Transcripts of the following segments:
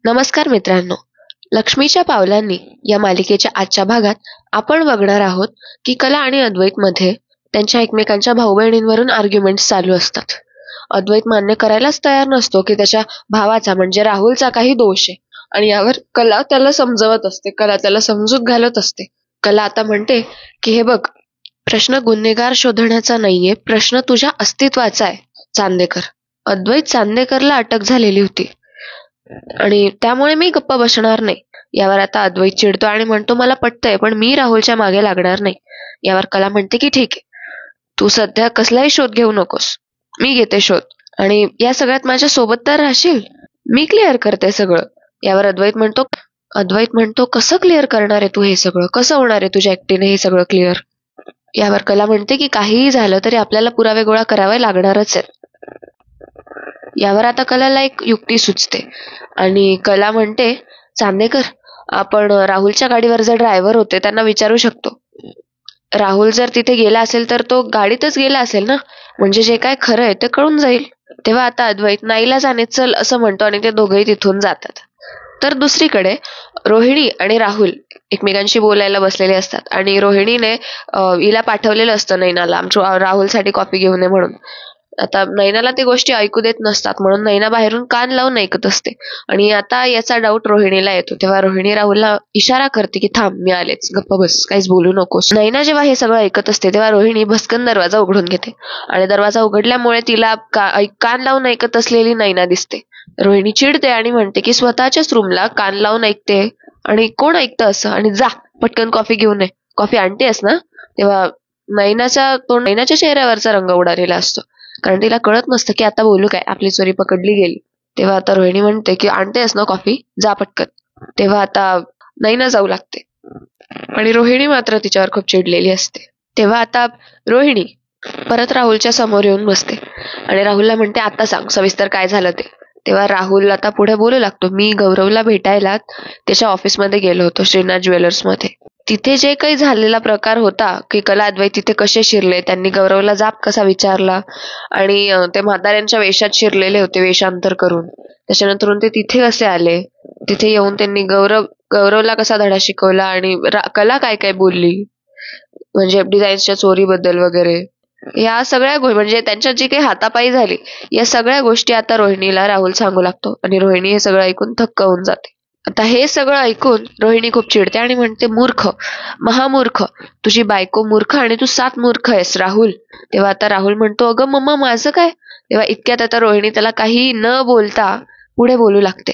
नमस्कार मित्रांनो. लक्ष्मीच्या पावलांनी या मालिकेच्या आजच्या भागात आपण बघणार आहोत की कला आणि अद्वैतमध्ये त्यांच्या एकमेकांच्या भाऊ-बहिणींवरून आर्ग्युमेंट्स चालू असतात. अद्वैत मान्य करायलाच तयार नसतो की त्याच्या भावाचा म्हणजे राहुलचा काही दोष आहे आणि यावर कला त्याला समजवत असते, कला त्याला समजूत घालत असते. कला आता म्हणते की हे बघ, प्रश्न गुन्हेगार शोधण्याचा नाहीये, प्रश्न तुझ्या अस्तित्वाचा आहे चांदेकर. अद्वैत चांदेकरला अटक झालेली होती आणि त्यामुळे मी गप्प बसणार नाही. यावर आता अद्वैत चिडतो आणि म्हणतो मला पटतंय पण मी राहुलच्या मागे लागणार नाही. यावर कला म्हणते की ठीक आहे, तू सध्या कसलाही शोध घेऊ नकोस, मी घेते शोध आणि या सगळ्यात माझ्या सोबत तर राहशील, मी क्लिअर करते सगळं. यावर अद्वैत म्हणतो कसं क्लिअर करणार आहे तू हे सगळं, कसं होणार आहे तुझ्या एकटीने हे सगळं क्लिअर. यावर कला म्हणते की काहीही झालं तरी आपल्याला पुरावे गोळा करावे लागणारच आहेत. यावर आता कलाला एक युक्ती सुचते आणि कला म्हणते चांदेकर, आपण राहुलच्या गाडीवर जे ड्रायव्हर होते त्यांना विचारू शकतो. राहुल जर तिथे गेला असेल तर तो गाडीतच गेला असेल ना, म्हणजे जे काय खरं आहे ते कळून जाईल. तेव्हा आता अद्वैत नाईलाजाने चल असं म्हणतो आणि ते दोघेही तिथून जातात. तर दुसरीकडे रोहिणी आणि राहुल एकमेकांशी बोलायला बसलेले असतात आणि रोहिणीने हिला पाठवलेलं असतं नैनाला राहुलसाठी कॉफी घेऊन ये म्हणून. आता नैनाला ते गोष्टी ऐकू देत नसतात म्हणून नैना बाहेरून कान लावून ऐकत असते आणि आता याचा डाऊट रोहिणीला येतो. तेव्हा रोहिणी राहुलला इशारा करते की थांब, मी आलेच, गप्प बस, काहीच बोलू नकोस. नैना जेव्हा हे सगळं ऐकत असते तेव्हा रोहिणी भस्कन दरवाजा उघडून घेते आणि दरवाजा उघडल्यामुळे तिला कान लावून ऐकत असलेली नैना दिसते. रोहिणी चिडते आणि म्हणते की स्वतःच्याच रूमला कान लावून ऐकते आणि कोण ऐकतं असं, आणि जा पटकन कॉफी घेऊन ये, कॉफी आणतेस ना. तेव्हा नैनाच्या चेहऱ्यावरचा रंग उडालेला असतो कारण तिला कळत नसतं की आता बोलू काय, आपली चोरी पकडली गेली. तेव्हा आता रोहिणी म्हणते की आणतेस ना कॉफी, जा पटकन. तेव्हा आता नैना जाऊ लागते आणि रोहिणी मात्र तिच्यावर खूप चिडलेली असते. तेव्हा आता रोहिणी परत राहुलच्या समोर येऊन बसते आणि राहुलला म्हणते आता सांग सविस्तर काय झालं ते. तेव्हा राहुल आता पुढे बोलू लागतो, मी गौरवला भेटायला त्याच्या ऑफिसमध्ये गेलो होतो, श्रीनाथ ज्वेलर्स मध्ये. तिथे जे काही झालेला प्रकार होता की कला अद्वैत तिथे कसे शिरले, त्यांनी गौरवला जाब कसा विचारला आणि ते म्हाताऱ्यांच्या वेशात शिरलेले होते वेषांतर करून, त्याच्यानंतर ते तिथे कसे आले, तिथे येऊन त्यांनी गौरवला कसा धडा शिकवला आणि कला काय काय बोलली, म्हणजे डिझाईन्सच्या चोरीबद्दल वगैरे, या सगळ्या म्हणजे त्यांच्या जी काही हातापायी झाली या सगळ्या गोष्टी आता रोहिणीला राहुल सांगू लागतो आणि रोहिणी हे सगळं ऐकून थक्क होऊन जाते. आता हे सगळं ऐकून रोहिणी खूप चिडते आणि म्हणते मूर्ख, महामूर्ख, तुझी बायको मूर्ख आणि तू 7 मूर्ख आहेस राहुल. तेव्हा आता राहुल म्हणतो अगं मम्मा माझं काय. तेव्हा इतक्यात आता रोहिणी त्याला काही न बोलता पुढे बोलू लागते,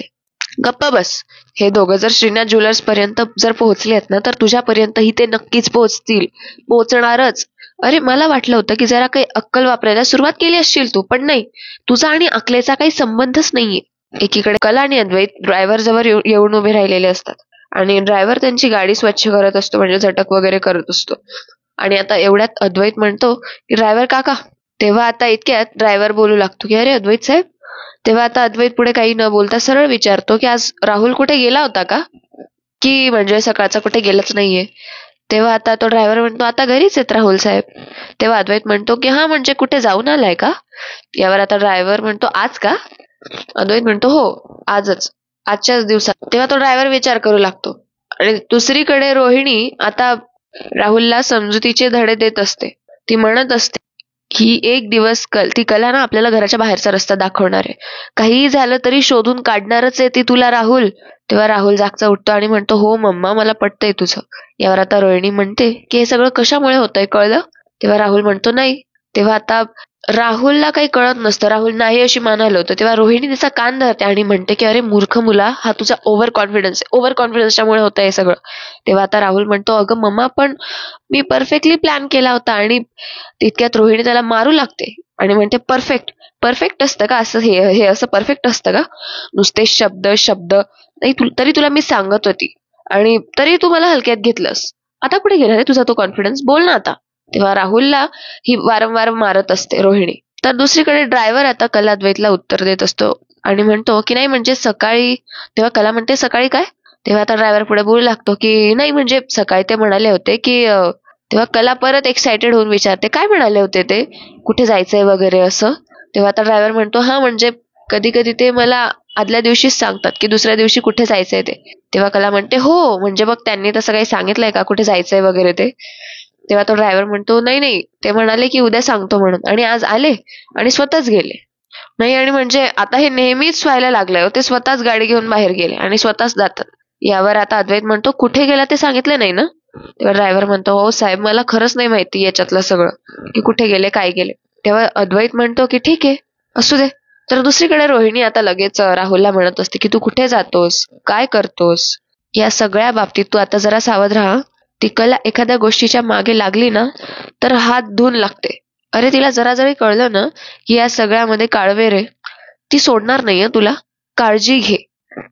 गप्प बस, हे दोघं जर श्रीनाथ ज्वेलर्स पर्यंत जर पोहोचलेत ना तर तुझ्यापर्यंतही ते नक्कीच पोहोचणारच. अरे मला वाटलं होतं की जरा काही अक्कल वापरायला सुरुवात केली असशील तू, पण नाही, तुझा आणि अक्कलेचा काही संबंधच नाहीये. एकीकडे कला आणि अद्वैत ड्रायव्हर जवळ येऊन उभे राहिलेले असतात आणि ड्रायव्हर त्यांची गाडी स्वच्छ करत असतो, म्हणजे झटक वगैरे करत असतो. आणि आता एवढ्यात अद्वैत म्हणतो की ड्रायव्हर काका. तेव्हा आता इतक्यात ड्रायव्हर बोलू लागतो की अरे अद्वैत साहेब. तेव्हा आता अद्वैत पुढे काही न बोलता सरळ विचारतो की आज राहुल कुठे गेला होता का, की म्हणजे सकाळचा कुठे गेलाच नाहीये. तेव्हा आता तो ड्रायव्हर म्हणतो आता घरीच आहेत राहुल साहेब. तेव्हा अद्वैत म्हणतो की हा म्हणजे कुठे जाऊन आलाय का. यावर आता ड्रायव्हर म्हणतो आज का. अद्वैत म्हणतो हो आजच, आजच्याच दिवसात. तेव्हा तो ड्रायव्हर विचार करू लागतो आणि दुसरीकडे रोहिणी आता राहुलला समजुतीचे धडे देत असते. ती म्हणत असते की एक दिवस ती कला ना आपल्याला घराच्या बाहेरचा रस्ता दाखवणार आहे, काहीही झालं तरी शोधून काढणारच आहे ती तुला राहुल. तेव्हा राहुल जागचा उठतो आणि म्हणतो हो मम्मा मला पटतंय तुझं. यावर आता रोहिणी म्हणते की हे सगळं कशामुळे होतंय कळलं. तेव्हा राहुल म्हणतो नाही. तेव्हा आता राहुलला काही कळत नसतं, राहुल नाही अशी मानायला होतं. तेव्हा रोहिणी तिचा कान धरते आणि म्हणते की अरे मूर्ख मुला, हा तुझा ओव्हर कॉन्फिडन्स आहे, ओव्हर कॉन्फिडन्सच्यामुळे होतं हे सगळं. तेव्हा आता राहुल म्हणतो अगं मम्मा पण मी परफेक्टली प्लॅन केला होता. आणि तितक्यात रोहिणी त्याला मारू लागते आणि म्हणते परफेक्ट, परफेक्ट असतं का असं, हे असं परफेक्ट असतं का, नुसते शब्द शब्द नाही, तरी तुला मी सांगत होती आणि तरी तू मला हलक्यात घेतलंस. आता कुठे गेला रे तुझा तो कॉन्फिडन्स, बोल ना आता. तेव्हा राहुलला ही वारंवार मारत असते रोहिणी. तर दुसरीकडे ड्रायव्हर आता कला अद्वैतला उत्तर देत असतो आणि म्हणतो की नाही म्हणजे सकाळी. तेव्हा कला म्हणते सकाळी काय. तेव्हा आता ड्रायव्हर पुढे बोलू लागतो की नाही म्हणजे सकाळी ते म्हणाले होते की तेव्हा कला परत एक्साइटेड होऊन विचारते काय म्हणाले होते ते, कुठे जायचंय वगैरे असं. तेव्हा आता ड्रायव्हर म्हणतो हा म्हणजे कधी कधी ते मला आदल्या दिवशीच सांगतात की दुसऱ्या दिवशी कुठे जायचंय ते. तेव्हा कला म्हणते हो, म्हणजे मग त्यांनी तसं काही सांगितलंय का कुठे जायचंय वगैरे ते. तेव्हा तो ड्रायव्हर म्हणतो नाही नाही, ते म्हणाले की उद्या सांगतो म्हणून, आणि आज आले आणि स्वतःच गेले. नाही, आणि म्हणजे आता हे नेहमीच व्हायला लागलंय हो. ते स्वतःच गाडी घेऊन बाहेर गेले आणि स्वतःच जातात. यावर आता अद्वैत म्हणतो कुठे गेला ते सांगितलं नाही ना. तेव्हा ड्रायव्हर म्हणतो हो साहेब, मला खरंच नाही माहिती याच्यातलं सगळं की कुठे गेले काय गेले. तेव्हा अद्वैत म्हणतो की ठीक आहे, असू दे. तर दुसरीकडे रोहिणी आता लगेच राहुलला म्हणत असते की तू कुठे जातोस, काय करतोस, या सगळ्या बाबतीत तू आता जरा सावध राहा. ती कला एखाद्या गोष्टीच्या मागे लागली ना तर हात धुवून लागते. अरे तिला जरा जरी कळलं ना की या सगळ्यामध्ये काळवेर आहे, ती सोडणार नाहीये तुला. काळजी घे.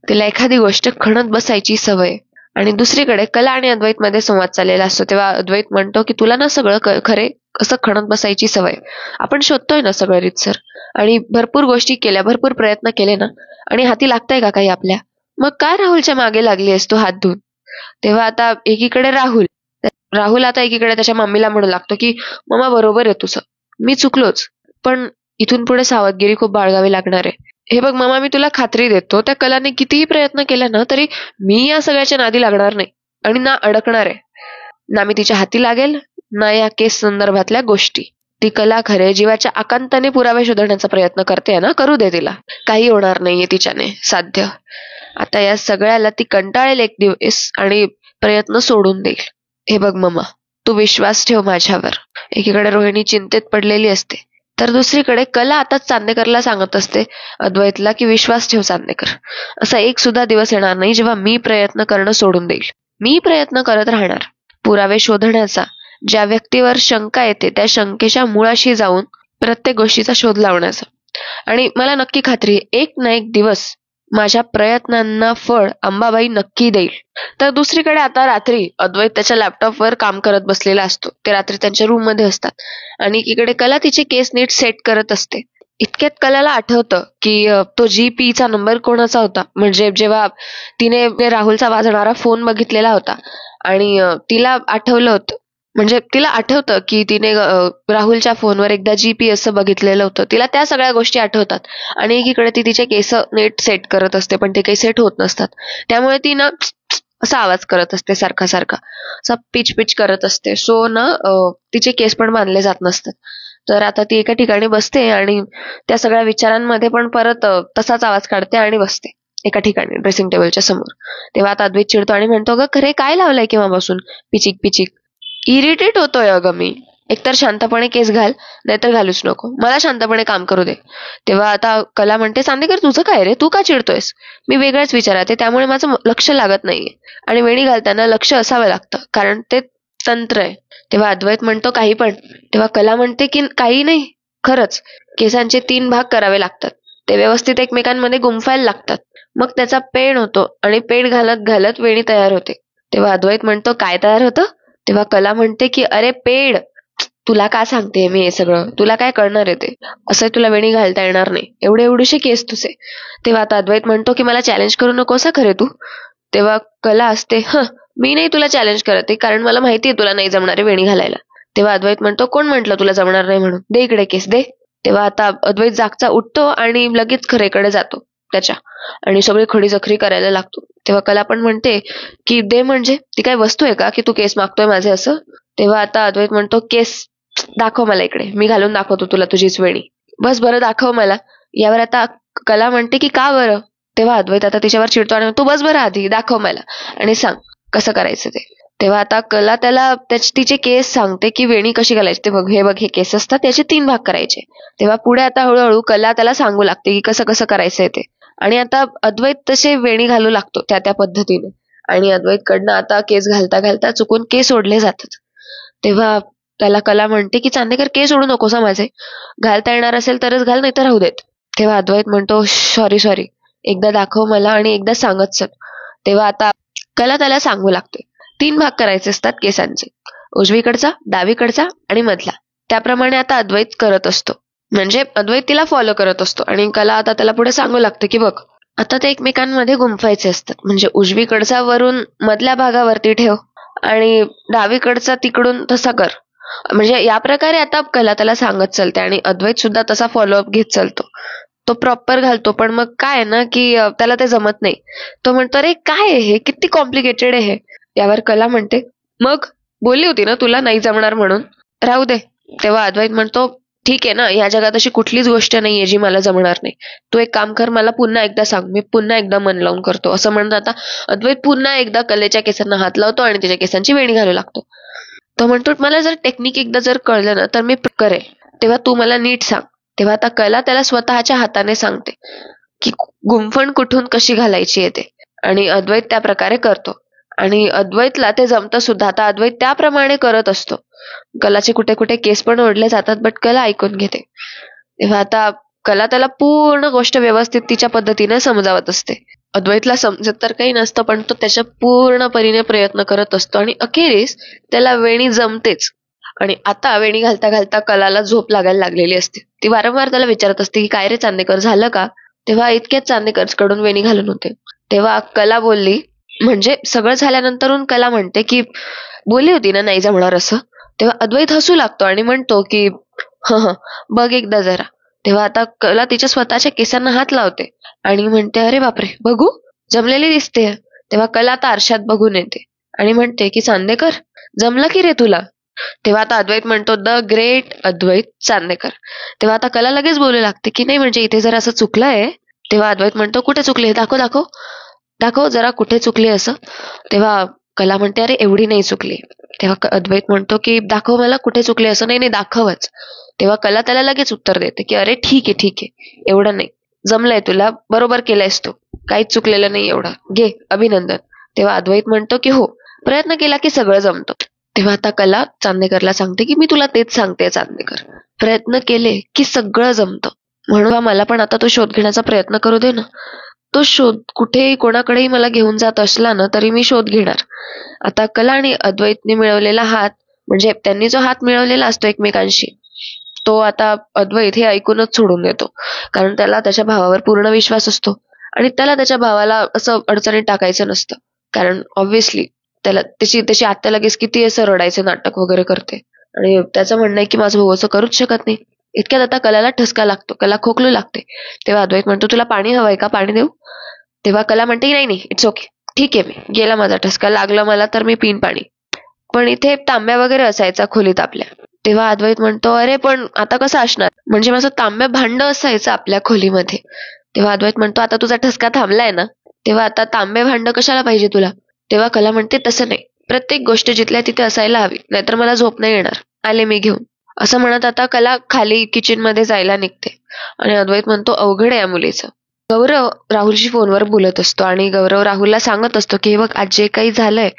तिला एखादी गोष्ट खणत बसायची सवय. आणि दुसरीकडे कला आणि अद्वैत मध्ये संवाद चाललेला असतो. तेव्हा अद्वैत म्हणतो की तुला ना सगळं खरे असं खणत बसायची सवय. आपण शोधतोय ना सगळं रीतसर, आणि भरपूर गोष्टी केल्या, भरपूर प्रयत्न केले ना, आणि हाती लागताय का काही आपल्या. मग काय राहुलच्या मागे लागली आहेस तू हात धुवून. तेव्हा आता एकीकडे राहुल आता एकीकडे त्याच्या मम्मीला म्हणू लागतो की मम्मा बरोबर आहे तुझं, मी चुकलोच, पण इथून पुढे सावधगिरी खूप बाळगावी लागणार आहे. हे बघ मामा, मी तुला खात्री देतो त्या कलाने कितीही प्रयत्न केला ना तरी मी या सगळ्याच्या नादी लागणार नाही, आणि ना अडकणार आहे. ना मी तिच्या हाती लागेल, ना या केस संदर्भातल्या गोष्टी. ती कला खरे जीवाच्या आकांताने पुरावे शोधण्याचा प्रयत्न करते ना, करू दे तिला. काही होणार नाहीये तिच्याने साध्य. आता या सगळ्याला ती कंटाळेल एक दिवस आणि प्रयत्न सोडून देईल. हे बघ मम्मा, तू विश्वास ठेव माझ्यावर. एकीकडे रोहिणी चिंतेत पडलेली असते, तर दुसरीकडे कला आता चांदेकरला सांगत असते अद्वैतला की विश्वास ठेव चांदेकर, असा एक सुद्धा दिवस येणार नाही जेव्हा मी प्रयत्न करणं सोडून देईल. मी प्रयत्न करत राहणार पुरावे शोधण्याचा. ज्या व्यक्तीवर शंका येते त्या शंकेच्या मुळाशी जाऊन प्रत्येक गोष्टीचा शोध लावण्याचा. आणि मला नक्की खात्री आहे, एक ना एक दिवस माझ्या प्रयत्नांना फळ अंबाबाई नक्की देईल. तर दुसरीकडे आता रात्री अद्वैत त्याच्या लॅपटॉपवर काम करत बसलेला असतो. ते रात्री त्यांच्या रूम मध्ये असतात, आणि एकीकडे कला तिचे केस नीट सेट करत असते. इतक्यात कलाला आठवतं की तो GP चा नंबर कोणाचा होता. म्हणजे जेव्हा तिने राहुलचा वाजणारा फोन बघितलेला होता, आणि तिला आठवलं होतं, म्हणजे तिला आठवतं की तिने राहुलच्या फोनवर एकदा GP असं बघितलेलं होतं. तिला त्या सगळ्या गोष्टी आठवतात, आणि एकीकडे ती तिचे केस नीट सेट करत असते, पण ते काही सेट होत नसतात. त्यामुळे ती ना असा आवाज करत असते सारखा सारखा, असा पिच पिच करत असते. सो ना तिचे केस पण बांधले जात नसतात. तर आता ती एका ठिकाणी बसते आणि त्या सगळ्या विचारांमध्ये पण परत तसाच आवाज काढते आणि बसते एका ठिकाणी ड्रेसिंग टेबलच्या समोर. तेव्हा आता अद्वैत चिडतो आणि म्हणतो अगं खरे काय लावलंय केव्हापासून पिचिक पिचिक. इरिटेट होतोय अगं मी. एकतर शांतपणे केस घाल, नाहीतर घालूच नको. मला शांतपणे काम करू दे. तेव्हा आता कला म्हणते चांदेकर तुझं काय रे, तू का चिडतोयस. मी वेगळ्याच विचारात आहे, त्यामुळे माझं लक्ष लागत नाहीये. आणि वेणी घालताना लक्ष असावं लागतं, कारण ते तंत्र आहे. तेव्हा अद्वैत म्हणतो काही पण. तेव्हा कला म्हणते की काही नाही, खरंच केसांचे 3 भाग करावे लागतात. ते व्यवस्थित एकमेकांमध्ये गुंफायला लागतात. मग त्याचा पेण होतो, आणि पेण घालत घालत वेणी तयार होते. तेव्हा अद्वैत म्हणतो काय तयार होतं. तेव्हा कला म्हणते की अरे पेड, तुला का सांगते मी हे सगळं, तुला काय कळणार आहे ते. असं तुला वेणी घालता येणार नाही, एवढे एवढेसे केस तुझे. तेव्हा आता अद्वैत म्हणतो की मला चॅलेंज करू नकोसा खरे तू. तेव्हा कला असते मी नाही तुला चॅलेंज करत आहे, कारण मला माहितीये तुला नाही जमणार आहे वेणी घालायला. तेव्हा अद्वैत म्हणतो कोण म्हटलं तुला जमणार नाही म्हणून, दे इकडे केस दे. तेव्हा आता अद्वैत जागचा उठतो आणि लगेच खरेकडे जातो त्याच्या, आणि सगळी खडी जखरी करायला लागतो. तेव्हा कला पण म्हणते की दे, म्हणजे ती काय वस्तू आहे का की तू केस मागतोय माझे असं. तेव्हा आता अद्वैत म्हणतो केस दाखव मला इकडे, मी घालून दाखवतो तुला तुझीच वेणी. बस बरं दाखव मला. यावर आता कला म्हणते की का बरं. तेव्हा अद्वैत आता तिच्यावर चिडतो आणि तू बस बरं आधी दाखव मला आणि सांग कसं करायचं ते. तेव्हा आता कला त्याला तिचे केस सांगते की वेणी कशी घालायची ते बघ, हे बघ हे केस असतात, त्याचे 3 भाग करायचे. तेव्हा पुढे आता हळूहळू कला त्याला सांगू लागते की कसं कसं करायचंय ते. आणि आता अद्वैत तसे वेणी घालू लागतो त्या त्या पद्धतीने, आणि अद्वैत कडनं आता केस घालता घालता चुकून केस ओढले जातात. तेव्हा त्याला कला म्हणते की चांदेकर केस ओढू नकोस माझे, घालता येणार असेल तरच घाल, नाही तर राहू देत. तेव्हा अद्वैत म्हणतो सॉरी सॉरी, एकदा दाखव मला आणि एकदा सांगत चल. तेव्हा आता कला त्याला सांगू लागते 3 भाग करायचे असतात केसांचे, उजवीकडचा, डावीकडचा आणि मधला. त्याप्रमाणे आता अद्वैत करत असतो, म्हणजे अद्वैत तिला फॉलो करत असतो, आणि कला आता त्याला पुढे सांगू लागते की बघ आता ते एकमेकांमध्ये गुंफायचे असतात. म्हणजे उजवीकडचा वरून मधल्या भागावरती ठेव, आणि डावीकडचा तिकडून तसा कर. म्हणजे या प्रकारे आता कला त्याला सांगत चालते, आणि अद्वैत सुद्धा तसा फॉलोअप घेत चालतो. तो प्रॉपर घालतो, पण मग काय आहे ना की त्याला ते जमत नाही. तो म्हणतो अरे काय आहे हे, किती कॉम्प्लिकेटेड आहे हे. यावर कला म्हणते मग बोलली होती ना तुला नाही जमणार म्हणून, राहू दे. तेव्हा अद्वैत म्हणतो ठीक आहे ना, या जगात अशी कुठलीच गोष्ट नाहीये जी मला जमणार नाही. तू एक काम कर, मला पुन्हा एकदा सांग, मी पुन्हा एकदा मन लावून करतो. असं म्हणत आता अद्वैत पुन्हा एकदा कलेच्या केसांना हात लावतो आणि त्याच्या केसांची वेणी घालू लागतो. तो म्हणतो मला जर टेक्निक एकदा जर कळलं ना तर मी करेल, तेव्हा तू मला नीट सांग. तेव्हा आता कला त्याला स्वतःच्या हाताने सांगते की गुंफण कुठून कशी घालायची येते, आणि अद्वैत त्या प्रकारे करतो. आणि अद्वैतला ते जमतं सुद्धा. आता अद्वैत त्याप्रमाणे करत असतो. कलाचे कुठे कुठे केस पण ओढले जातात, बट कला ऐकून घेते. तेव्हा आता कला त्याला पूर्ण गोष्ट व्यवस्थित तिच्या पद्धतीने समजावत असते. अद्वैतला समजत तर काही नसतं, पण तो त्याच्या पूर्ण परीने प्रयत्न करत असतो आणि अखेरीस त्याला वेणी जमतेच. आणि आता वेणी घालता घालता कलाला झोप लागायला लागलेली असते. ती वारंवार त्याला विचारत असते की काय रे चांदेकर, झालं का? तेव्हा इतक्याच चांदेकर कडून वेणी घालून होते. तेव्हा कला बोलली, म्हणजे सगळं झाल्यानंतरून कला म्हणते की बोलली होती ना नाही जमणार असं. तेव्हा अद्वैत हसू लागतो आणि म्हणतो की ह बघ एकदा जरा. तेव्हा आता कला तिच्या स्वतःच्या केसांना हात लावते आणि म्हणते अरे बापरे बघू, जमलेली दिसते. तेव्हा कला आता आरशात बघून येते आणि म्हणते की चांदेकर, जमलं की रे तुला? तेव्हा आता अद्वैत म्हणतो द ग्रेट अद्वैत चांदेकर. तेव्हा आता कला लगेच बोलू लागते की नाही म्हणजे इथे जरा असं चुकलंय. तेव्हा अद्वैत म्हणतो कुठे चुकले, दाखव दाखव दाखव जरा कुठे चुकली असं. तेव्हा कला म्हणते अरे एवढी नाही चुकली. तेव्हा अद्वैत म्हणतो की दाखव मला कुठे चुकले असं. नाही नाही दाखवच. तेव्हा कला त्याला लगेच उत्तर देते की अरे ठीक आहे ठीक आहे, एवढं नाही, जमलंय तुला, बरोबर केलंयस तू, काहीच चुकलेलं नाही एवढं, घे अभिनंदन. तेव्हा अद्वैत म्हणतो की हो, प्रयत्न केला की सगळं जमतं. तेव्हा आता कला चांदेकरला सांगते की मी तुला तेच सांगते चांदेकर, प्रयत्न केले की सगळं जमतं. म्हणून मला पण आता तो शोध घेण्याचा प्रयत्न करू दे ना. तो शोध कुठेही कोणाकडेही मला घेऊन जात असला ना तरी मी शोध घेणार. आता कला आणि अद्वैतने मिळवलेला हात, म्हणजे त्यांनी जो हात मिळवलेला असतो एकमेकांशी, तो आता अद्वैत हे ऐकूनच सोडून देतो. कारण त्याला त्याच्या भावावर पूर्ण विश्वास असतो आणि त्याला त्याच्या भावाला असं अडचणीत टाकायचं नसतं. कारण ऑब्व्हियसली त्याला त्याची त्याची आत्या लगेच किती असं रडायचं नाटक वगैरे करते आणि त्याचं म्हणणं आहे की माझा भाऊ असं करूच शकत नाही. इतक्यात आता कलाला ठसका लागतो, कला खोकलू लागते. तेव्हा अद्वैत म्हणतो तुला पाणी हवंय का, पाणी देऊ? तेव्हा कला म्हणते नाही नाही इट्स ओके, ठीक आहे, मी गेला माझा ठसका, लागला मला तर मी पिन पाणी. पण इथे तांब्या वगैरे असायचा खोलीत आपल्या. तेव्हा अद्वैत म्हणतो अरे पण आता कसं असणार, म्हणजे माझं तांब्या भांड असायचं आपल्या खोलीमध्ये. तेव्हा अद्वैत म्हणतो आता तुझा ठसका थांबलाय ना, तेव्हा आता तांबे भांड कशाला पाहिजे तुला? तेव्हा कला म्हणते तसं नाही, प्रत्येक गोष्ट जिथल्या तिथे असायला हवी, नाहीतर मला झोप नाही येणार, आले मी घेऊन. असं म्हणत आता कला खाली किचन मध्ये जायला निघते आणि अद्वैत म्हणतो अवघड आहे या मुलीचं. गौरव राहुलशी फोनवर बोलत असतो आणि गौरव राहुलला सांगत असतो की हे बघ आज जे काही झालंय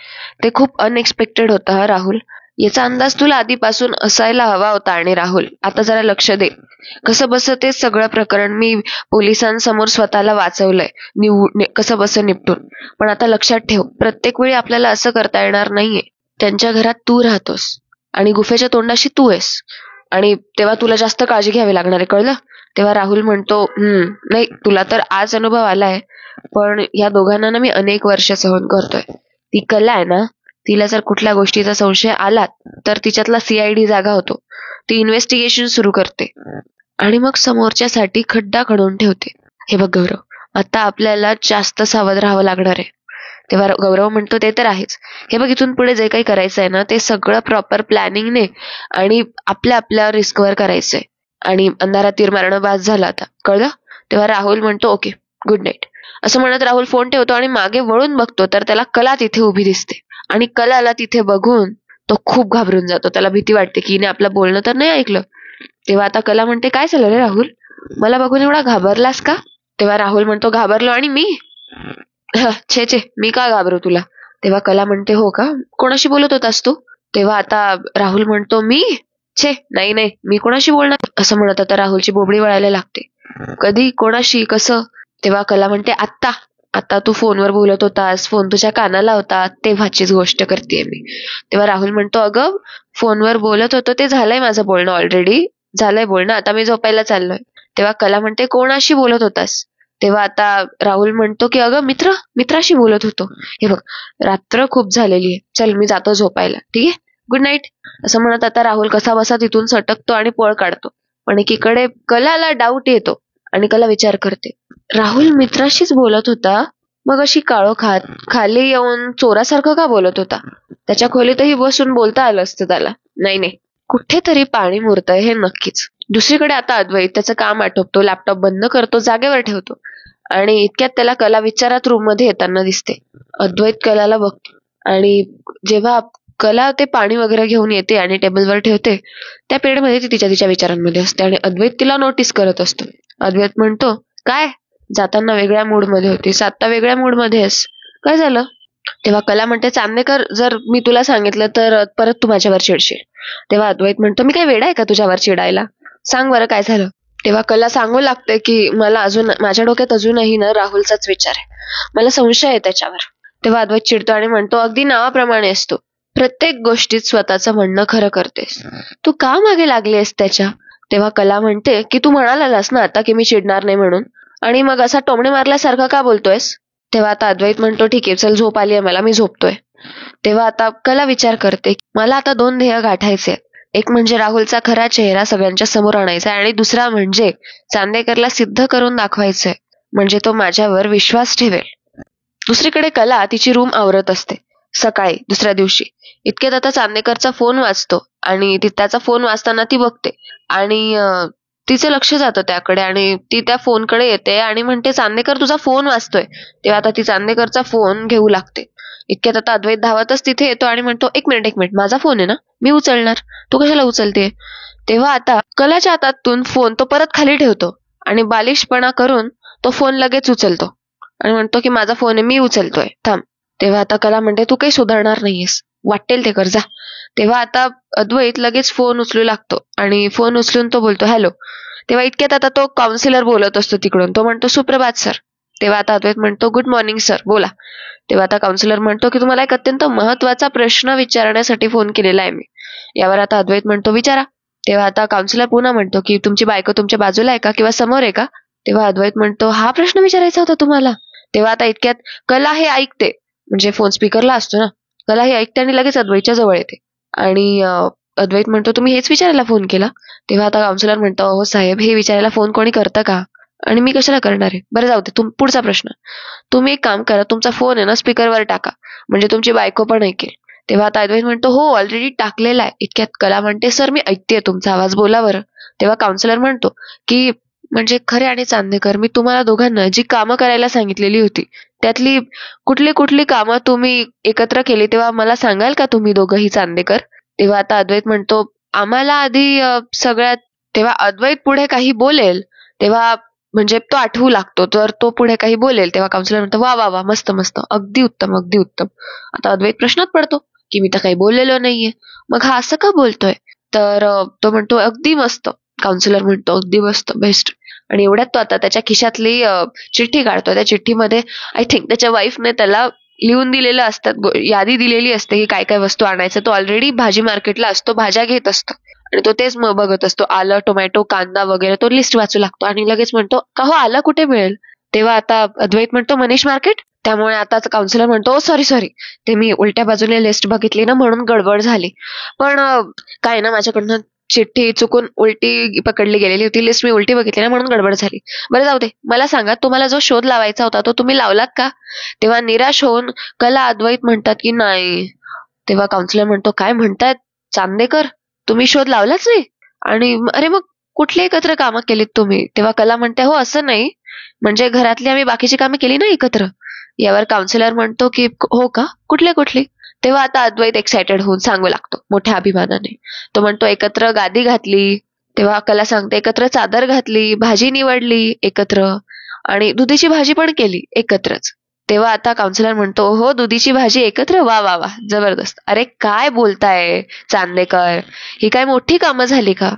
ते खूप अनएक्सपेक्टेड होतं हा राहुल. याचा अंदाज तुला आधीपासून असायला हवा होता. आणि राहुल आता जरा लक्ष दे, कसं बस ते सगळं प्रकरण मी पोलिसांसमोर स्वतःला वाचवलंय, कसं बस निपटून. पण आता लक्षात ठेव, प्रत्येक वेळी आपल्याला असं करता येणार नाहीये. त्यांच्या घरात तू राहतोस आणि गुफेच्या तोंडाशी तू आहेस, आणि तेव्हा तुला जास्त काळजी घ्यावी लागणार आहे, कळलं? तेव्हा राहुल म्हणतो नाही तुला तर आज अनुभव आलाय, पण या दोघांना ना मी अनेक वर्ष सहन करतोय. ती कला आहे ना, तिला जर कुठल्या गोष्टीचा संशय आला तर तिच्यातला CID जागा होतो, ती इन्व्हेस्टिगेशन सुरू करते आणि मग समोरच्यासाठी खड्डा खणून ठेवते. हे बघ गौरव, आता आपल्याला जास्त सावध राहावं लागणार आहे. तेव्हा गौरव म्हणतो ते तर आहेच, हे बघ इथून पुढे जे काही करायचं आहे ना ते सगळं प्रॉपर प्लॅनिंगने आणि आपल्या आपल्या रिस्कवर करायचंय, आणि अंधारात तीर मारणं बास झालं आता, कळलं? तेव्हा राहुल म्हणतो ओके, गुड नाईट. असं म्हणत राहुल फोन ठेवतो आणि मागे वळून बघतो तर त्याला कला तिथे उभी दिसते. आणि कलाला तिथे बघून तो खूप घाबरून जातो, त्याला भीती वाटते की हिने आपलं बोलणं तर नाही ऐकलं. तेव्हा आता कला म्हणते काय झालं रे राहुल, मला बघून एवढा घाबरलास का? तेव्हा राहुल म्हणतो घाबरलो आणि मी छे छे, मी का घाबरू तुला? तेव्हा कला म्हणते हो का, कोणाशी बोलत होतास तू? तेव्हा आता राहुल म्हणतो मी छे नाही नाही, मी कोणाशी बोलणार? असं म्हणत आता राहुलची बोबडी वळायला लागते. कधी, कोणाशी, कसं? तेव्हा कला म्हणते आत्ता, आता तू फोनवर बोलत होतास, फोन तुझ्या कानाला होता तेव्हाचीच गोष्ट करतेय मी. तेव्हा राहुल म्हणतो अगं फोनवर बोलत होतो ते झालंय माझं बोलणं, ऑलरेडी झालंय बोलणं, आता मी झोपायला चाललोय. तेव्हा कला म्हणते कोणाशी बोलत होतास? तेव्हा आता राहुल म्हणतो की अगं मित्राशी बोलत होतो. हे बघ रात्र खूप झालेली आहे, चल मी जातो झोपायला, ठीक आहे, गुड नाईट. असं म्हणत आता राहुल कसा बसा तिथून सटकतो आणि पळ काढतो. पण एकीकडे कलाला डाऊट येतो आणि कला विचार करते, राहुल मित्राशीच बोलत होता, मग अशी काळोखात खाली येऊन चोरासारखं का बोलत होता? त्याच्या खोलीतही बसून बोलता आलं असतं त्याला. नाही नाही, कुठेतरी पाणी मुरतंय हे नक्कीच. दुसरीकडे आता अद्वैत त्याचं काम आटोपतो, लॅपटॉप बंद करतो, जागेवर ठेवतो आणि इतक्यात त्याला कला विचारात रूम मध्ये येताना दिसते. अद्वैत कलाला बघतो आणि जेव्हा कला ते पाणी वगैरे घेऊन येते आणि टेबलवर ठेवते, त्या पिरियड मध्ये ती तिच्या तिच्या विचारांमध्ये असते आणि अद्वैत तिला नोटीस करत असतो. अद्वैत म्हणतो, काय जाताना वेगळ्या मूड मध्ये होतीस, आता वेगळ्या मूड मध्ये आहेस, काय झालं? तेव्हा कला म्हणते, चांदेकर, जर मी तुला सांगितलं तर परत तू माझ्यावर चिडशील. तेव्हा अद्वैत म्हणतो, मी काय वेडा आहे का तुझ्यावर चिडायला? सांग बरं काय झालं? तेव्हा कला सांगू लागते की माझ्या डोक्यात अजूनही ना राहुलचाच विचार आहे, मला संशय आहे त्याच्यावर. तेव्हा अद्वैत चिडतो आणि म्हणतो, अगदी नावाप्रमाणे असतो, प्रत्येक गोष्टीत स्वतःचं म्हणणं खरं करतेस, तू का मागे लागलीस त्याच्या? तेव्हा कला म्हणते की तू म्हणालास ना आता की मी चिडणार नाही म्हणून, आणि मग असा टोमणे मारल्यासारखं का बोलतोयस? तेव्हा आता अद्वैत म्हणतो, ठीक आहे चल, झोप आली आहे मला, मी झोपतोय. तेव्हा आता कला विचार करते, मला आता 2 ध्येय गाठायचे. एक म्हणजे राहुलचा खरा चेहरा सगळ्यांच्या समोर आणायचा आणि दुसरा म्हणजे चांदेकरला सिद्ध करून दाखवायचंय, म्हणजे तो माझ्यावर विश्वास ठेवेल. दुसरीकडे कला तिची रूम आवरत असते. सकाळी दुसऱ्या दिवशी इतक्यात आता चांदेकरचा फोन वाजतो आणि त्याचा फोन वाजताना ती बघते आणि तिचं लक्ष जातं त्याकडे आणि ती त्या फोनकडे येते आणि म्हणते, चांदेकर तुझा फोन वाजतोय. तेव्हा आता ती चांदेकरचा फोन घेऊ लागते. इतक्यात आता अद्वैत धावतच तिथे येतो आणि म्हणतो, एक मिनिट, माझा फोन आहे ना, मी उचलणार, तू कशाला उचलते? तेव्हा आता कलाच्या हातातून फोन तो परत खाली ठेवतो आणि बालिशपणा करून तो फोन लगेच उचलतो आणि म्हणतो की माझा फोन आहे, मी उचलतोय, थांब. तेव्हा आता कला म्हणते, तू काही सुधारणार नाहीयेस, वाटेल ते कर जा. तेव्हा आता अद्वैत लगेच फोन उचलू लागतो आणि फोन उचलून तो बोलतो, हॅलो. तेव्हा इतक्यात आता तो काउन्सिलर बोलत असतो तिकडून, तो म्हणतो, सुप्रभात सर. तेव्हा आता अद्वैत म्हणतो, गुड मॉर्निंग सर, बोला. तेव्हा आता काउन्सिलर म्हणतो की तुम्हाला एक अत्यंत महत्वाचा प्रश्न विचारण्यासाठी फोन केलेला आहे मी. यावर आता अद्वैत म्हणतो, विचारा. तेव्हा आता काउन्सिलर पुन्हा म्हणतो की तुमची बायको तुमच्या बाजूला आहे का किंवा समोर आहे का? तेव्हा अद्वैत म्हणतो, हा प्रश्न विचारायचा होता तुम्हाला? तेव्हा आता इतक्यात कला हे ऐकते, म्हणजे फोन स्पीकरला असतो ना, कला हे ऐकते आणि लगेच अद्वैतच्या जवळ येते आणि अद्वैत म्हणतो, तुम्ही हेच विचारायला फोन केला? तेव्हा आता काउन्सिलर म्हणतो, हो साहेब, हे विचारायला फोन कोणी करतं का? आणि मी कशाला करणार आहे? बरं जाऊ दे, पुढचा प्रश्न. तुम्ही एक काम करा, तुमचा फोन आहे ना स्पीकरवर टाका, म्हणजे तुमची बायको पण ऐकेल. तेव्हा आता अद्वैत म्हणतो, हो ऑलरेडी टाकलेला आहे. इतक्यात कला म्हणते, सर मी ऐकतेय तुमचा आवाज, बोला बरं. तेव्हा काउन्सिलर म्हणतो की म्हणजे खरे आणि चांदेकर, मी तुम्हाला दोघांना जी कामं करायला सांगितलेली होती त्यातली कुठली कुठली कामं तुम्ही एकत्र केली तेव्हा मला सांगाल का तुम्ही दोघंही चांदेकर? तेव्हा आता अद्वैत म्हणतो, आम्हाला आधी सगळ्यात. तेव्हा अद्वैत पुढे काही बोलेल तेव्हा म्हणजे तो आठवू लागतो, तर तो पुढे काही बोलेल तेव्हा काउन्सिलर म्हणतो, वा वा वा, मस्त मस्त, अगदी उत्तम अगदी उत्तम. आता अद्वैत प्रश्नात पडतो की मी तर काही बोललेलो नाहीये, मग हा असं का बोलतोय? तर तो म्हणतो, अगदी मस्त. काउन्सिलर म्हणतो, अगदी मस्त, बेस्ट. आणि एवढ्यात तो आता त्याच्या खिशातली चिठ्ठी काढतो. त्या चिठ्ठीमध्ये आय थिंक त्याच्या वाईफने त्याला लिहून दिलेलं असतात, यादी दिलेली असते की काय काय वस्तू आणायचं. तो ऑलरेडी भाजी मार्केटला असतो, भाज्या घेत असतो आणि तो तेच बघत असतो, आलं, टोमॅटो, कांदा वगैरे, तो लिस्ट वाचू लागतो आणि लगेच म्हणतो, का हो आलं कुठे मिळेल? तेव्हा आता अद्वैत म्हणतो, मनीष मार्केट. त्यामुळे आता काउन्सिलर म्हणतो, सॉरी सॉरी, ते मी उलट्या बाजूने लिस्ट बघितली ना म्हणून गडबड झाली, पण काय ना माझ्याकडनं चिठ्ठी चुकून उलटी पकडली गेलेली होती, लिस्ट मी उलटी बघितली ना म्हणून गडबड झाली. बरं जाऊ दे, मला सांगा, तुम्हाला जो शोध लावायचा होता तो तुम्ही लावलात का? तेव्हा निराश होऊन कला अद्वैत म्हणतात की नाही. तेव्हा काउन्सिलर म्हणतो, काय म्हणतायत चांदेकर, तुम्ही शोध लावलाच नाही? आणि अरे मग कुठली एकत्र कामं केलीत तुम्ही? तेव्हा कला म्हणते, हो असं नाही, म्हणजे घरातली आम्ही बाकीची कामे केली ना एकत्र. यावर काउन्सिलर म्हणतो की हो का, कुठली कुठली? तेव्हा आता अद्वैत एक्सायटेड होऊन सांगू लागतो मोठ्या अभिमानाने. तो म्हणतो, एकत्र गादी घातली. तेव्हा कला सांगते, एकत्र चादर घातली, भाजी निवडली एकत्र, आणि दुधीची भाजी पण केली एकत्रच. तेव्हा आता काउन्सिलर म्हणतो, हो दुधीची भाजी एकत्र, वा वा वा, जबरदस्त. अरे काय बोलताय चांदेकर, ही काय मोठी कामं झाली का?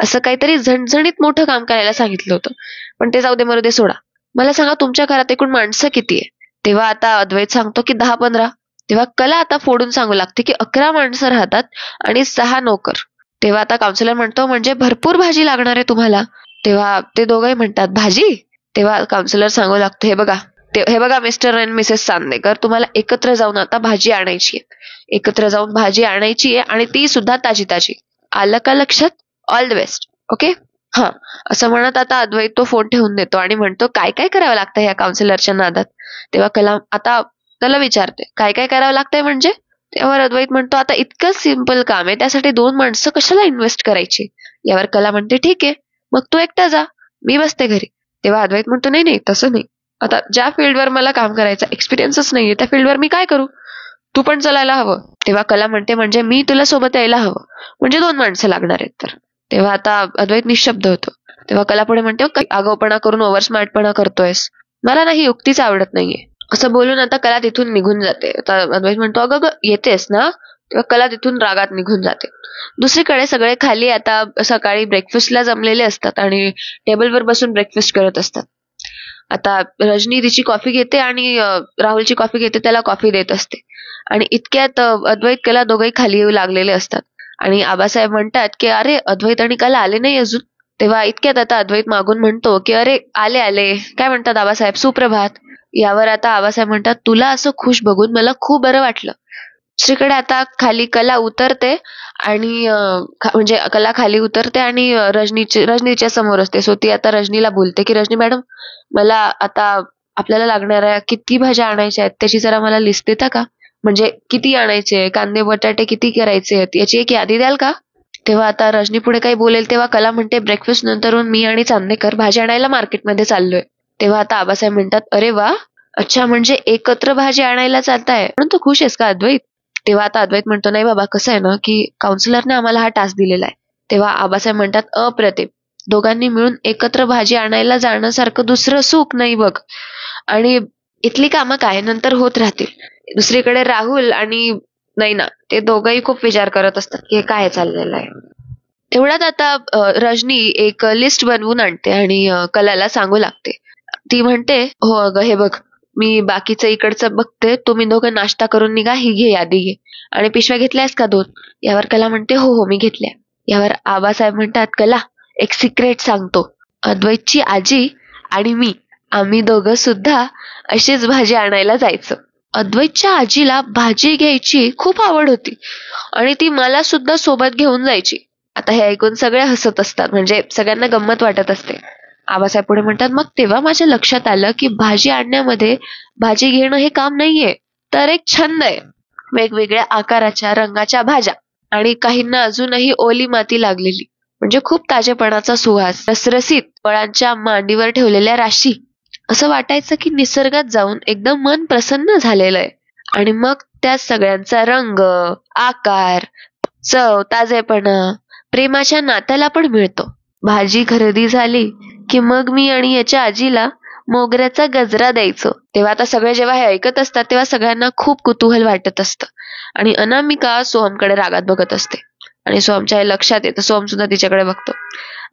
असं काहीतरी झणझणीत मोठं काम करायला सांगितलं होतं, पण ते जाऊ दे, मरू दे, सोडा. मला सांगा, तुमच्या घरात एकूण माणसं किती आहे? तेव्हा आता अद्वैत सांगतो की 10-15. तेव्हा कला आता फोडून सांगू लागते की 11 माणसं राहतात आणि 6 नोकर. तेव्हा आता काउन्सिलर म्हणतो, म्हणजे भरपूर भाजी लागणार आहे तुम्हाला. तेव्हा ते दोघंही म्हणतात, भाजी? तेव्हा काउन्सिलर सांगू लागतो, हे बघा मिस्टर अँड मिसेस चांदेकर, तुम्हाला एकत्र जाऊन आता भाजी आणायची आहे, एकत्र जाऊन भाजी आणायची आहे आणि ती सुद्धा ताजी ताजी. आलं का लक्षात? All the best. ओके, हा, असं म्हणत आता अद्वैत तो फोन ठेवून देतो आणि म्हणतो काय काय करावं लागतं या काउन्सिलरच्या नादात. तेव्हा कला आता त्याला विचारते काय काय करावं लागतंय म्हणजे. त्यावर अद्वैत म्हणतो आता इतकं सिम्पल काम आहे, त्यासाठी 2 माणसं कशाला इन्व्हेस्ट करायची. यावर कला म्हणते ठीक आहे, मग तू एकटा जा, मी बसते घरी. तेव्हा अद्वैत म्हणतो नाही नाही तसं नाही, आता ज्या फील्डवर मला काम करायचा एक्सपिरियन्सच नाहीये त्या फील्डवर मी काय करू, तू पण चालायला हवं. तेव्हा कला म्हणते म्हणजे मी तुला सोबत यायला हवं, म्हणजे 2 माणसं लागणार आहेत तर. तेव्हा आता अद्वैत निशब्द होतो. तेव्हा कला पुढे म्हणते आगाऊपणा करून ओव्हर स्मार्टपणा करतोयस, मला नाही युक्तीच आवडत नाहीये. असं बोलून आता कला तिथून निघून जाते. आता अद्वैत म्हणतो अगं येतेस ना. तेव्हा कला तिथून रागात निघून जाते. दुसरीकडे सगळे खाली आता सकाळी ब्रेकफास्टला जमलेले असतात आणि टेबलवर बसून ब्रेकफास्ट करत असतात. आता रजनी तिची कॉफी घेते आणि राहुलची कॉफी घेते, त्याला कॉफी देत असते. आणि इतक्यात अद्वैत कला दोघंही खाली येऊ लागलेले असतात. आणि आबासाहेब म्हणतात की अरे अद्वैत आणि कला आले नाही अजून. तेव्हा इतक्यात आता अद्वैत मागून म्हणतो की अरे आले आले, काय म्हणतात आबासाहेब, सुप्रभात. यावर आता आबासाहेब म्हणतात तुला असं खुश बघून मला खूप बरं वाटलं. दुसरीकडे आता खाली कला उतरते आणि म्हणजे कला खाली उतरते आणि रजनीच्या समोर असते. सो ती आता रजनीला बोलते की रजनी मॅडम, मला आता आपल्याला लागणाऱ्या किती भाज्या आणायच्या आहेत त्याची जरा मला लिस्ट देता का, म्हणजे किती आणायचे, कांदे बटाटे किती करायचे आहेत याची एक यादी द्याल का. तेव्हा आता रजनी पुढे काही बोलेल तेव्हा कला म्हणते ब्रेकफास्ट नंतरून मी आणि चांदेकर भाजी आणायला मार्केटमध्ये चाललोय. तेव्हा आता आबासाहेब म्हणतात अरे वा, अच्छा म्हणजे एकत्र भाजी आणायला चालताय म्हणून तू खुश आहेस का अद्वैत. तेव्हा आता अद्वैत म्हणतो नाही बाबा, कसं आहे ना की काउन्सिलरने आम्हाला हा टास्क दिलेला आहे. तेव्हा आबासाहेब म्हणतात अप्रतिम, दोघांनी मिळून एकत्र भाजी आणायला जाण्यासारखं दुसरं सुख नाही बघ. आणि इथली कामं काय नंतर होत राहतील. दुसरीकडे राहुल आणि नैना ते दोघंही खूप विचार करत असतात की हे काय चाललेलं आहे. तेवढ्यात आता रजनी एक लिस्ट बनवून आणते आणि कलाला सांगू लागते. ती म्हणते हो अगं हे बघ, मी बाकीचं इकडचं बघते, तुम्ही दोघं नाश्ता करून निघा, ही घे यादी घे. आणि पिशव्या घेतल्यास का 2. यावर कला म्हणते हो हो मी घेतल्या. यावर आबासाहेब म्हणतात कला, एक सिक्रेट सांगतो, अद्वैतची आजी आणि मी आम्ही दोघं सुद्धा अशीच भाजी आणायला जायचं. अद्वैतच्या आजीला भाजी घ्यायची खूप आवड होती आणि ती मला सुद्धा सोबत घेऊन जायची. आता हे ऐकून सगळे हसत असतात, म्हणजे सगळ्यांना गंमत वाटत असते. आबासाहेब पुढे म्हणतात मग तेव्हा माझ्या लक्षात आलं की भाजी आणण्यामध्ये भाजी घेणं हे काम नाहीये, तर एक छंद आहे. वेगवेगळ्या आकाराच्या रंगाच्या भाज्या आणि काहींना अजूनही ओली माती लागलेली, म्हणजे खूप ताजेपणाचा सुवास, रसरशीत फळांच्या मांडीवर ठेवलेल्या राशी. असं वाटायचं की निसर्गात जाऊन एकदम मन प्रसन्न झालेलं आहे. आणि मग त्या सगळ्यांचा रंग, आकार, चव, ताजेपणा प्रेमाच्या नात्याला पण मिळतो. भाजी खरेदी झाली की मग मी आणि याच्या आजीला मोगऱ्याचा गजरा द्यायचो. तेव्हा आता सगळे जेव्हा हे ऐकत असतात तेव्हा सगळ्यांना खूप कुतूहल वाटत असतं. आणि अनामिका सोहमकडे रागात बघत असते आणि सोहमच्या हे लक्षात येतं. सोहम सुद्धा तिच्याकडे बघतो.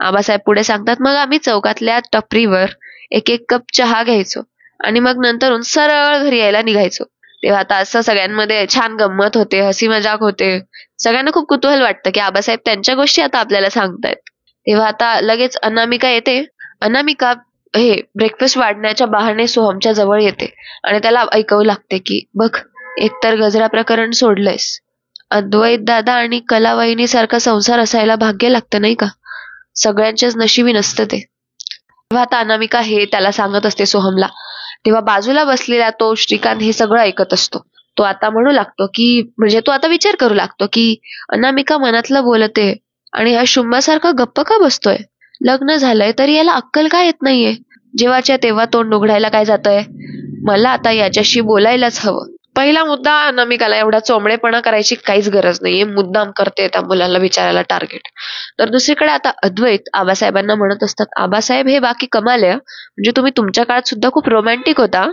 आबासाहेब पुढे सांगतात मग आम्ही चौकातल्या टपरीवर एक एक कप चहा घ्यायचो आणि मग नंतरून सरळ घरी यायला निघायचो. तेव्हा आता असं सगळ्यांमध्ये छान गंमत होते, हसी मजाक होते. सगळ्यांना खूप कुतूहल वाटतं की आबासाहेब त्यांच्या गोष्टी आता आपल्याला सांगतायत. तेव्हा आता लगेच अनामिका येते. अनामिका हे ब्रेकफास्ट वाढण्याच्या बहाणे सोहमच्या जवळ येते आणि त्याला ऐकवू लागते की बघ, एकतर गजरा प्रकरण सोडलंयस, अद्वैत दादा आणि कलावहिनी सारखा संसार असायला भाग्य लागतं नाही का, सगळ्यांच्याच नशिबी नसतं ते. तेव्हा आता अनामिका हे त्याला सांगत असते सोहमला. तेव्हा बाजूला बसलेला तो श्रीकांत हे सगळं ऐकत असतो. तो आता म्हणू लागतो की म्हणजे तो आता विचार करू लागतो की अनामिका मनातलं बोलते आणि हा शुंभासारखा गप्प का बसतोय. लग्न झालंय तरी याला अक्कल काय येत नाहीये. जेव्हाच्या तेव्हा तोंड उघडायला काय जातंय. मला आता याच्याशी बोलायलाच हवं. पहिला मुद्दा, अनामिकाला एवढा चोंबडेपणा करायची काहीच गरज नाहीये, मुद्दाम करते त्या मुलाला विचारायला टार्गेट. तर दुसरीकडे आता अद्वैत आबासाहेबांना म्हणत असतात आबासाहेब हे बाकी कमाल आहे, म्हणजे तुम्ही तुमच्या काळात सुद्धा खूप रोमॅन्टिक होता,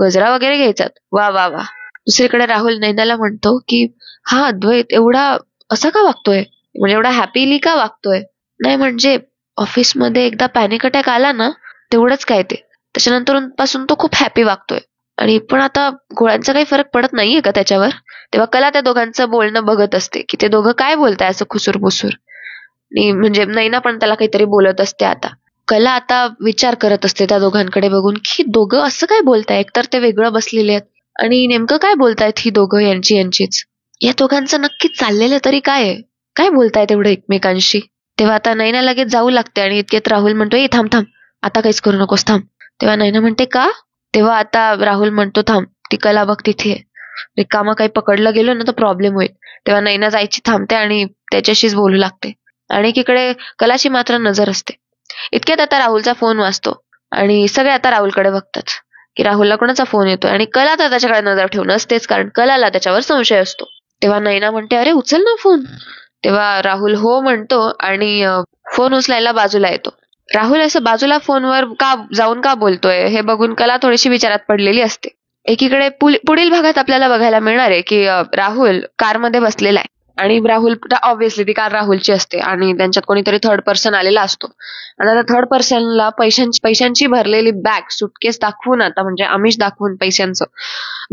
गजरा वगैरे घ्यायचात, वा वा वा. दुसरीकडे राहुल नैनाला म्हणतो की हा अद्वैत एवढा असा का वागतोय, म्हणजे एवढा हॅपीली का वागतोय. नाही म्हणजे ऑफिसमध्ये एकदा पॅनिक अटॅक आला ना तेवढंच काय ते, त्याच्यानंतर पासून तो खूप हॅपी वागतोय. आणि पण आता गोळ्यांचा काही फरक पडत नाहीये का त्याच्यावर. तेव्हा कला त्या दोघांचं बोलणं बघत असते की ते दोघं काय बोलताय असं खुसूर पुसूर. म्हणजे नैना पण त्याला काहीतरी बोलत असते. आता कला आता विचार करत असते त्या दोघांकडे बघून की दोघं असं काय बोलताय, एकतर ते वेगळं बसलेले आहेत आणि नेमकं काय बोलतायत ही दोघं यांचीच. या दोघांचं नक्कीच चाललेलं तरी काय आहे, काय बोलतायत एवढं एकमेकांशी. तेव्हा आता नैना लगेच जाऊ लागते आणि इतक्यात राहुल म्हणतो, ए थांब थांब, आता काहीच करू नकोस, थांब. तेव्हा नैना म्हणते, का? तेव्हा आता राहुल म्हणतो, थांब, ती कला बघ तिथे आहे. रिकामं काही पकडलं गेलं ना तर प्रॉब्लेम होईल. तेव्हा नैना जायची थांबते आणि त्याच्याशीच बोलू लागते. आणि एकीकडे कलाची मात्र नजर असते. इतक्यात आता राहुलचा फोन वाजतो आणि सगळे आता राहुलकडे बघतात की राहुलला कोणाचा फोन येतोय, आणि कला तर त्याच्याकडे नजर ठेवून असतेच, कारण कलाला त्याच्यावर संशय असतो. तेव्हा नैना म्हणते, अरे उचल ना फोन. तेव्हा राहुल हो म्हणतो आणि फोन उचलायला बाजूला येतो. राहुल असं बाजूला फोनवर का बोलतोय हे बघून कला थोडीशी विचारात पडलेली असते. एकीकडे पुढील भागात आपल्याला बघायला मिळणार आहे की राहुल कारमध्ये बसलेला आहे आणि राहुल ऑब्व्हियसली ती कार राहुलची असते आणि त्यांच्यात कोणीतरी थर्ड पर्सन आलेला असतो. आणि आता थर्ड पर्सनला पैशांची भरलेली बॅग सुटकेस दाखवून, आता म्हणजे आमिष दाखवून पैशांचं,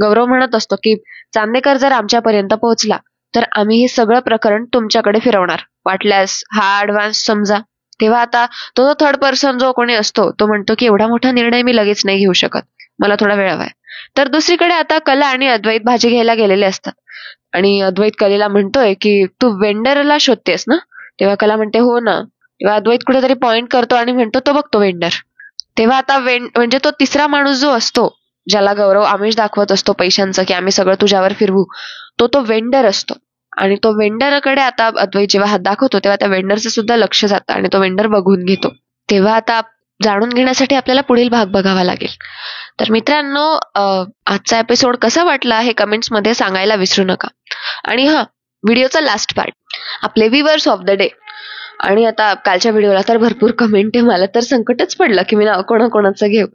गौरव म्हणत असतो की चांदेकर जर आमच्यापर्यंत पोहोचला तर आम्ही हे सगळं प्रकरण तुमच्याकडे फिरवणार, वाटल्यास हा ऍडव्हान्स समजा. तेव्हा आता तो थर्ड पर्सन जो कोणी असतो तो म्हणतो की एवढा मोठा निर्णय मी लगेच नाही घेऊ शकत, मला थोडा वेळ हवाय. तर दुसरीकडे आता कला आणि अद्वैत भाजी घ्यायला गेलेले असतात आणि अद्वैत कलेला म्हणतोय की तू वेंडरला शोधतेस ना? तेव्हा कला म्हणते, हो ना. तेव्हा अद्वैत कुठेतरी पॉइंट करतो आणि म्हणतो, तो बघतो वेंडर. तेव्हा आता म्हणजे तो तिसरा माणूस जो असतो ज्याला गौरव आमिष दाखवत असतो पैशांचं की आम्ही सगळं तुझ्यावर फिरवू, तो वेंडर असतो. आणि तो वेंडरकडे आता अद्वैत जेव्हा हात दाखवतो तेव्हा त्या वेंडरचं सुद्धा लक्ष जातं आणि तो वेंडर बघून घेतो. तेव्हा आता जाणून घेण्यासाठी आपल्याला पुढील भाग बघावा लागेल. तर मित्रांनो, आजचा एपिसोड कसा वाटला हे कमेंट्स मध्ये सांगायला विसरू नका. आणि हा व्हिडिओचा लास्ट पार्ट, आपले व्ह्यूअर्स ऑफ द डे. आणि आता कालच्या व्हिडिओला तर भरपूर कमेंट आहे, मला तर संकटच पडलं की मी नाव कोणाकोणाचं घेऊ.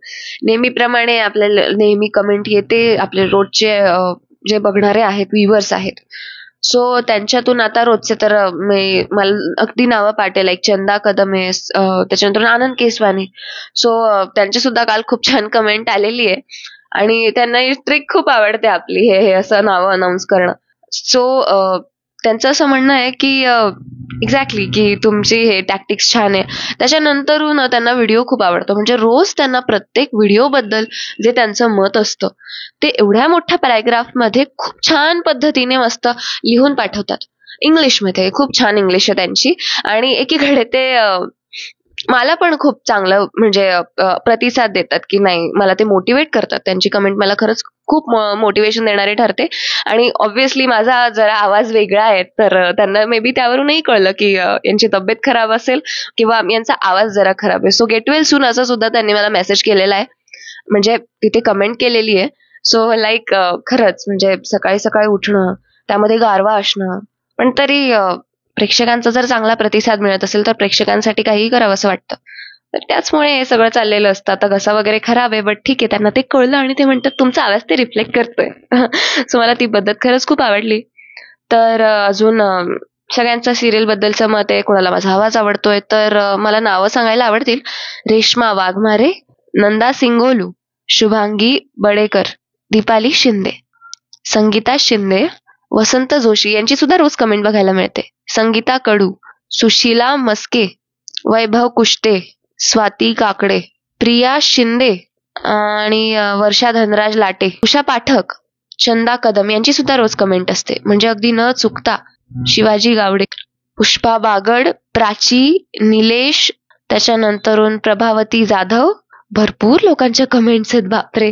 नेहमीप्रमाणे आपल्याला नेहमी कमेंट येते आपले रोजचे जे बघणारे आहेत, व्ह्यूअर्स आहेत. सो त्यांच्यातून आता रोजचे तर मला अगदी नावं पाठे, लाईक चंदा कदमे, त्याच्यानंतर आनंद केसवानी. सो त्यांची सुद्धा काल खूप छान कमेंट आलेली आहे आणि त्यांना ही ट्रिक खूप आवडते आपली, हे असं नावं अनाऊन्स करणं. सो त्यांचं असं म्हणणं आहे की एक्झॅक्टली की तुमची हे टॅक्टिक्स छान आहे. त्याच्यानंतरून त्यांना व्हिडिओ खूप आवडतो, म्हणजे रोज त्यांना प्रत्येक व्हिडिओ बद्दल जे त्यांचं मत असतं ते एवढ्या मोठ्या पॅराग्राफ मध्ये खूप छान पद्धतीने मस्त लिहून पाठवतात. इंग्लिशमध्ये खूप छान इंग्लिश आहे त्यांची. आणि एकीकडे ते मला पण खूप चांगलं म्हणजे प्रतिसाद देतात की नाही, मला ते मोटिवेट करतात. त्यांची कमेंट मला खरंच खूप मोटिवेशन देणारी ठरते. आणि ऑब्व्हियसली माझा जरा आवाज वेगळा आहे, तर त्यांना मे बी त्यावरूनही कळलं की यांची तब्येत खराब असेल किंवा यांचा आवाज जरा खराब आहे. सो गेट वेल सून असं सुद्धा त्यांनी मला मेसेज केलेला आहे, म्हणजे तिथे कमेंट केलेली आहे. सो लाईक खरंच म्हणजे सकाळी सकाळी उठणं, त्यामध्ये गारवा असणं, पण तरी प्रेक्षकांचा जर चांगला प्रतिसाद मिळत असेल तर प्रेक्षकांसाठी काहीही करावं असं वाटतं. तर त्याचमुळे हे सगळं चाललेलं असतं. आता घसा वगैरे खराब आहे, बट ठीक आहे, त्यांना ते कळलं आणि ते म्हणतात तुमचा आवाज ते रिफ्लेक्ट करतोय. सो मला ती पद्धत खरंच खूप आवडली. तर अजून सगळ्यांचं सिरियल बद्दलचं मत आहे. कोणाला माझा आवाज आवडतोय तर मला नावं सांगायला आवडतील: रेश्मा वाघमारे, नंदा सिंगोलू, शुभांगी बडेकर, दीपाली शिंदे, संगीता शिंदे, वसंत जोशी यांची सुद्धा रोज कमेंट बघायला मिळते, संगीता कडू, सुशीला मस्के, वैभव कुष्टे, स्वाती काकडे, प्रिया शिंदे आणि वर्षा धनराज लाटे, उषा पाठक, चंदा कदम यांची सुद्धा रोज कमेंट असते, म्हणजे अगदी न चुकता. शिवाजी गावडे, पुष्पा बागड, प्राची, निलेश, त्याच्यानंतरून प्रभावती जाधव, भरपूर लोकांच्या कमेंट्स आहेत, बापरे.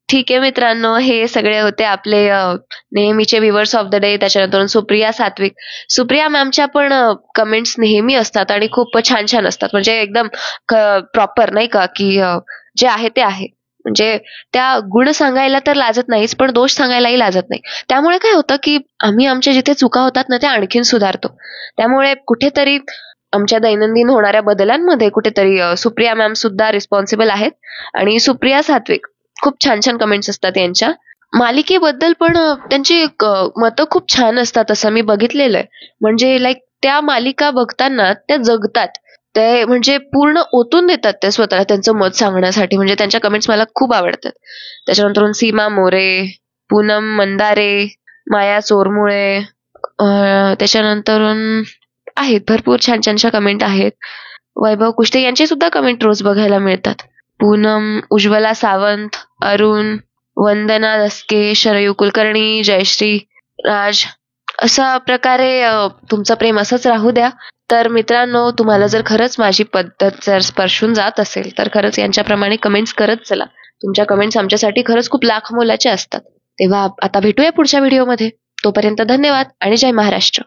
ठीक आहे मित्रांनो, हे सगळे होते आपले नेहमीचे व्ह्यूअर्स ऑफ द डे. त्याच्यानंतर सुप्रिया सात्विक. सुप्रिया मॅमच्या पण कमेंट्स नेहमी असतात आणि खूप छान छान असतात, म्हणजे एकदम प्रॉपर, नाही का, की जे आहे ते आहे. म्हणजे त्या गुण सांगायला तर लाजत नाहीच, पण दोष सांगायलाही लाजत नाही. त्यामुळे काय होतं की आम्ही आमच्या जिथे चुका होतात ना त्या आणखीन सुधारतो. त्यामुळे कुठेतरी आमच्या दैनंदिन होणाऱ्या बदलांमध्ये कुठेतरी सुप्रिया मॅम सुद्धा रिस्पॉन्सिबल आहेत. आणि सुप्रिया सात्विक, खूप छान छान कमेंट्स असतात यांच्या. मालिकेबद्दल पण त्यांची मतं खूप छान असतात असं मी बघितलेलं आहे. म्हणजे लाईक त्या मालिका बघताना त्या जगतात, ते म्हणजे पूर्ण ओतून देतात त्या स्वतःला त्यांचं मत सांगण्यासाठी. म्हणजे त्यांच्या कमेंट्स मला खूप आवडतात. त्याच्यानंतर सीमा मोरे, पूनम मंदारे, माया चोरमुळे, त्याच्यानंतरून आहेत भरपूर छान छानशा कमेंट आहेत. वैभव कुष्टे यांचे सुद्धा कमेंट रोज बघायला मिळतात. पूनम, उज्ज्वला सावंत, अरुण, वंदना दसके, शरयू कुलकर्णी, जयश्री राज. अशा प्रकारे तुमचं प्रेम असंच राहू द्या तर मित्रांनो, तुम्हाला जर खरंच माझी पद्धत जर स्पर्शून जात असेल तर खरंच यांच्याप्रमाणे कमेंट्स करत चला. तुमच्या कमेंट्स आमच्यासाठी खरंच खूप लाख मोलाच्या असतात. तेव्हा आता भेटूया पुढच्या व्हिडिओमध्ये. तोपर्यंत धन्यवाद आणि जय महाराष्ट्र.